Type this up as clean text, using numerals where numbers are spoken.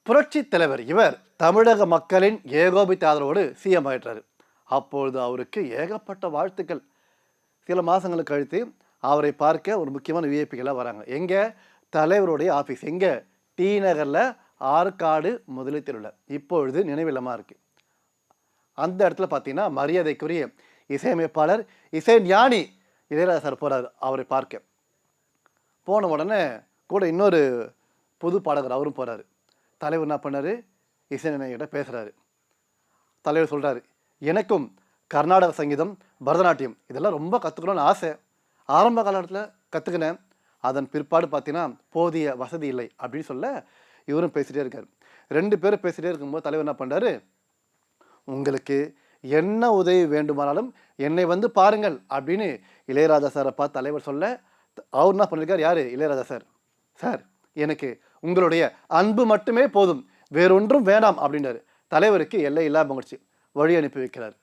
புரட்சி தலைவர் இவர் தமிழக மக்களின் ஏகோபித்த ஆதரவோடு சிஎம் ஆயிட்டாரு. அப்பொழுது அவருக்கு ஏகப்பட்ட வாழ்த்துக்கள். சில மாதங்களுக்கு கழித்து அவரை பார்க்க ஒரு முக்கியமான விஐபிகளாக வராங்க. எங்கே? தலைவருடைய ஆஃபீஸ். எங்கே? டி நகரில் ஆற்காடு முதலி தெருவில். இப்பொழுது நினைவில்லமாக இருக்குது. அந்த இடத்துல பார்த்தீங்கன்னா மரியாதைக்குரிய இசையமைப்பாளர் இசை ஞானி இளையராஜா சார் போகிறார் அவரை பார்க்க. போன உடனே கூட இன்னொரு புது பாடகர் அவரும் போகிறாரு. தலைவர் என்ன பண்ணார்? இசைஞானிகிட்ட பேசுகிறாரு. தலைவர் சொல்கிறாரு, எனக்கும் கர்நாடக சங்கீதம், பரதநாட்டியம் இதெல்லாம் ரொம்ப கற்றுக்கணும்னு ஆசை. ஆரம்ப காலகட்டத்தில் கற்றுக்கினேன். அதன் பிற்பாடு பார்த்தீங்கன்னா போதிய வசதி இல்லை அப்படின்னு சொல்ல இவரும் பேசிகிட்டே இருக்கார். 2 பேரும் பேசிகிட்டே இருக்கும்போது தலைவர் என்ன பண்ணுறாரு, உங்களுக்கு என்ன உதவி வேண்டுமானாலும் என்னை வந்து பாருங்கள் அப்படின்னு இளையராஜா சாரை பார்த்து தலைவர் சொல்ல, அவர் என்ன பண்ணியிருக்கார்? யார்? இளையராஜா சார். சார், எனக்கு உங்களுடைய அன்பு மட்டுமே போதும், வேறொன்றும் வேண்டாம் அப்படின்னாரு. தலைவருக்கு எல்லை இல்லாமல் போச்சு. வழி அனுப்பி வைக்கிறார்.